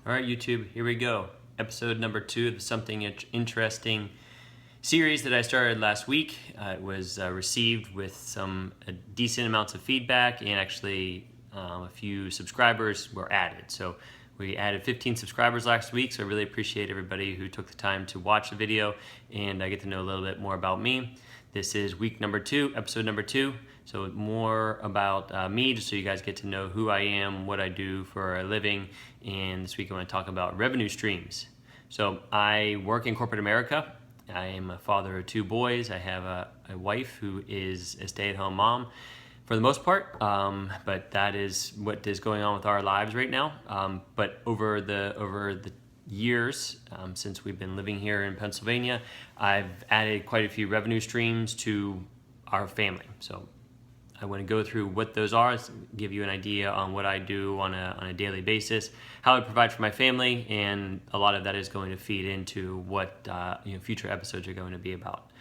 All right, YouTube, here we go. Episode number 2 of the Something Interesting series that I started last week. It was received with some decent amounts of feedback, and actually a few subscribers were added. So we added 15 subscribers last week, so I really appreciate everybody who took the time to watch the video and get to know a little bit more about me. This is week number 2, episode number 2. So more about me, just so you guys get to know who I am, what I do for a living. And this week I want to talk about revenue streams. So I work in corporate America. I am a father of 2 boys. I have a wife who is a stay-at-home mom for the most part, but that is what is going on with our lives right now. But over the years, since we've been living here in Pennsylvania, I've added quite a few revenue streams to our family. So I want to go through what those are, give you an idea on what I do on a daily basis, how I provide for my family, and a lot of that is going to feed into what future episodes are going to be about.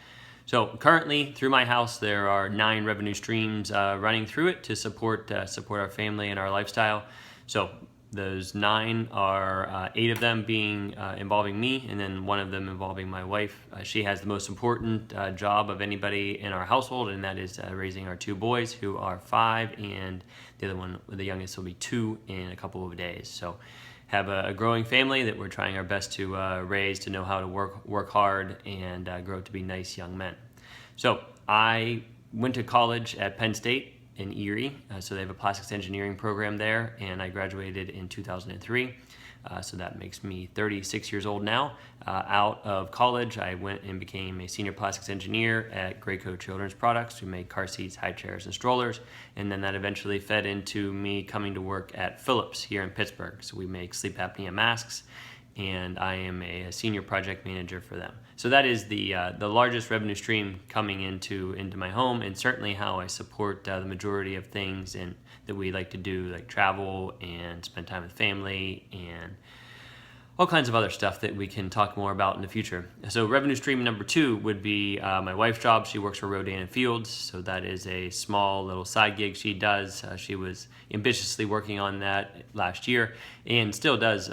So currently, through my house, there are 9 revenue streams running through it to support our family and our lifestyle. So those 9 are 8 of them being involving me, and then 1 of them involving my wife. She has the most important job of anybody in our household, and that is raising our 2 boys, who are 5, and the other one, the youngest, will be 2 in a couple of days. So have a growing family that we're trying our best to raise, to know how to work hard and grow up to be nice young men. So I went to college at Penn State in Erie, so they have a plastics engineering program there, and I graduated in 2003, so that makes me 36 years old now. Out of college, I went and became a senior plastics engineer at Graco Children's Products. We made car seats, high chairs, and strollers, and then that eventually fed into me coming to work at Philips here in Pittsburgh. So we make sleep apnea masks, and I am a senior project manager for them. So that is the largest revenue stream coming into my home, and certainly how I support the majority of things and that we like to do, like travel and spend time with family and all kinds of other stuff that we can talk more about in the future. So revenue stream number 2 would be my wife's job. She works for Rodan & Fields, so that is a small little side gig she does. She was ambitiously working on that last year and still does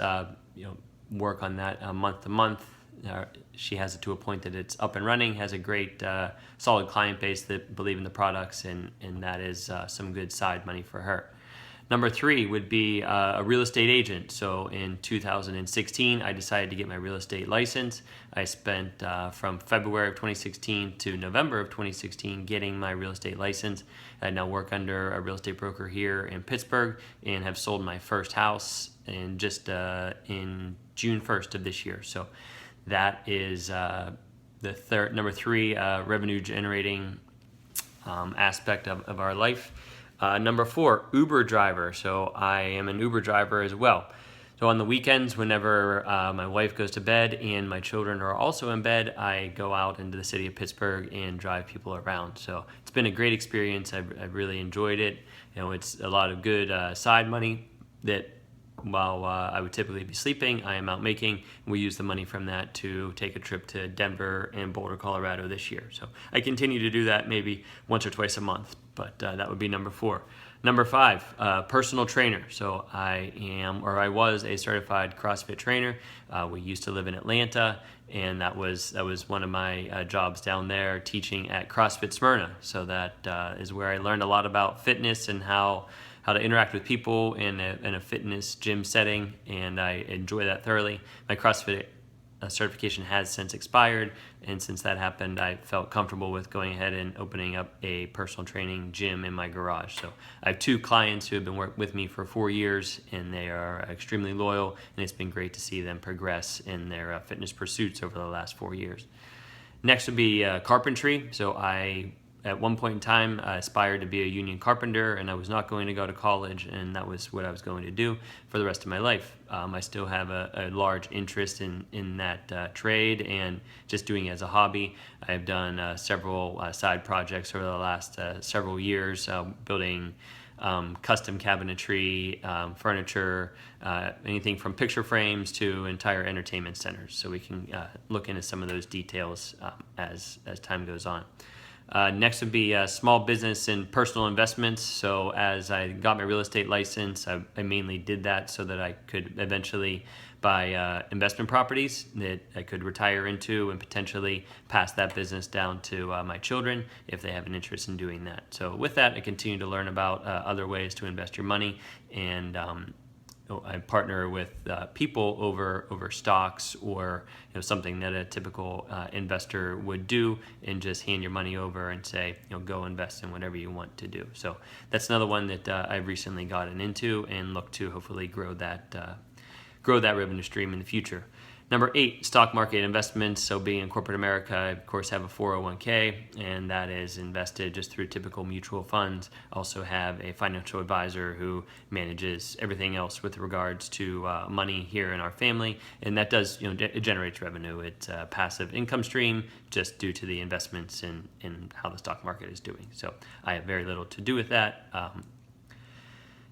work on that month to month. She has it to a point that it's up and running, has a great solid client base that believe in the products, and that is some good side money for her. Number 3 would be a real estate agent. So in 2016, I decided to get my real estate license. I spent from February of 2016 to November of 2016 getting my real estate license. I now work under a real estate broker here in Pittsburgh and have sold my first house in in June 1st of this year. So that is the number 3 revenue generating aspect of our life. Number 4, Uber driver. So I am an Uber driver as well. So on the weekends, whenever my wife goes to bed and my children are also in bed, I go out into the city of Pittsburgh and drive people around. So it's been a great experience. I've really enjoyed it. It's a lot of good side money that while I would typically be sleeping, I am out making. We use the money from that to take a trip to Denver and Boulder, Colorado this year. So I continue to do that maybe once or twice a month, but that would be number 4. Number 5, personal trainer. So I was a certified CrossFit trainer. We used to live in Atlanta, and that was one of my jobs down there, teaching at CrossFit Smyrna. So that is where I learned a lot about fitness and how to interact with people in a fitness gym setting, and I enjoy that thoroughly. My CrossFit certification has since expired, and since that happened, I felt comfortable with going ahead and opening up a personal training gym in my garage. So I have 2 clients who have been working with me for 4 years, and they are extremely loyal, and it's been great to see them progress in their fitness pursuits over the last 4 years. Next would be carpentry. So I, at one point in time, I aspired to be a union carpenter, and I was not going to go to college, and that was what I was going to do for the rest of my life. I still have a large interest in that trade and just doing it as a hobby. I've done several side projects over the last several years, building custom cabinetry, furniture, anything from picture frames to entire entertainment centers. So we can look into some of those details as time goes on. Next would be small business and personal investments. So as I got my real estate license, I mainly did that so that I could eventually buy investment properties that I could retire into and potentially pass that business down to my children if they have an interest in doing that. So with that, I continue to learn about other ways to invest your money, and I partner with people over stocks or something that a typical investor would do, and just hand your money over and say, go invest in whatever you want to do. So that's another one that I've recently gotten into and look to hopefully grow that revenue stream in the future. Number 8, stock market investments. So being in corporate America, I of course have a 401k, and that is invested just through typical mutual funds. Also have a financial advisor who manages everything else with regards to money here in our family, and that does, it generates revenue. It's a passive income stream just due to the investments in how the stock market is doing. So I have very little to do with that.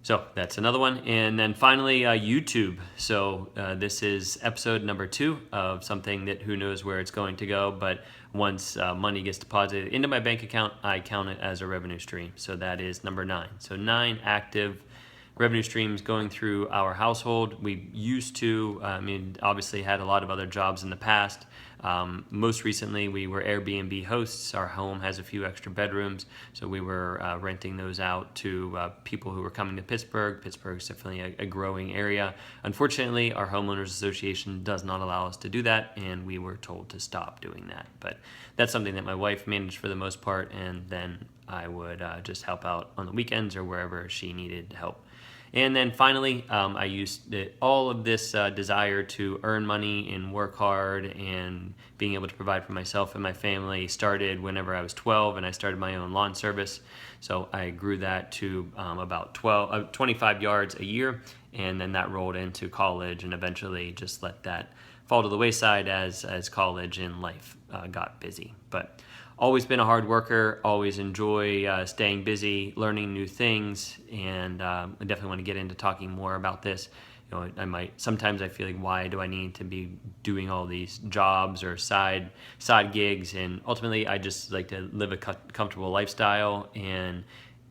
So that's another one. And then finally, YouTube. So this is episode number 2 of something that who knows where it's going to go. But once money gets deposited into my bank account, I count it as a revenue stream. So that is number 9. So 9 active revenue streams going through our household. We used to, obviously had a lot of other jobs in the past. Most recently, we were Airbnb hosts. Our home has a few extra bedrooms, so we were renting those out to people who were coming to Pittsburgh. Pittsburgh's definitely a growing area. Unfortunately, our homeowners association does not allow us to do that, and we were told to stop doing that. But that's something that my wife managed for the most part, and then I would just help out on the weekends or wherever she needed help. And then finally, I used all of this desire to earn money and work hard and being able to provide for myself and my family started whenever I was 12, and I started my own lawn service. So I grew that to about 25 yards a year, and then that rolled into college, and eventually just let that fall to the wayside as college and life got busy. But always been a hard worker, always enjoy staying busy, learning new things, and I definitely want to get into talking more about this. Sometimes I feel like, why do I need to be doing all these jobs or side gigs? And ultimately, I just like to live a comfortable lifestyle, and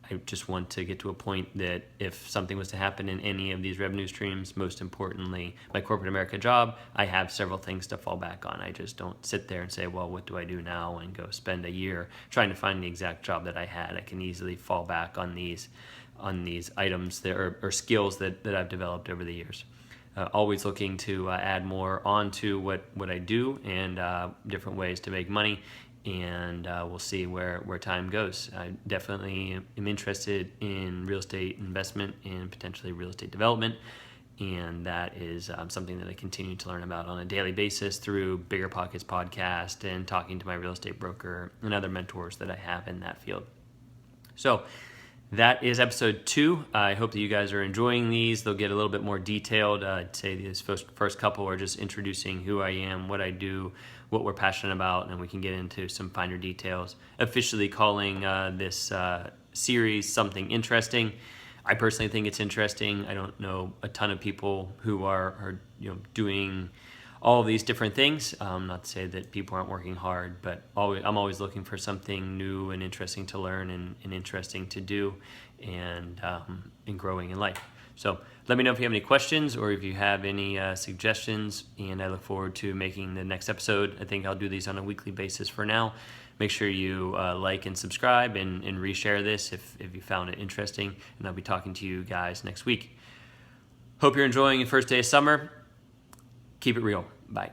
I just want to get to a point that if something was to happen in any of these revenue streams, most importantly, my corporate America job, I have several things to fall back on. I just don't sit there and say, well, what do I do now, and go spend a year trying to find the exact job that I had. I can easily fall back on these items that or skills that I've developed over the years. Always looking to add more onto what I do, and different ways to make money. And we'll see where time goes. I definitely am interested in real estate investment and potentially real estate development, and that is something that I continue to learn about on a daily basis through Bigger Pockets podcast and talking to my real estate broker and other mentors that I have in that field. So that is episode 2. I hope that you guys are enjoying these. They'll get a little bit more detailed. I'd say these first couple are just introducing who I am, what I do, what we're passionate about, and we can get into some finer details. Officially calling this series Something Interesting. I personally think it's interesting. I don't know a ton of people who are doing all of these different things. Not to say that people aren't working hard, but I'm always looking for something new and interesting to learn and interesting to do, and growing in life. So let me know if you have any questions or if you have any suggestions, and I look forward to making the next episode. I think I'll do these on a weekly basis for now. Make sure you like and subscribe and reshare this if you found it interesting, and I'll be talking to you guys next week. Hope you're enjoying the first day of summer. Keep it real. Bye.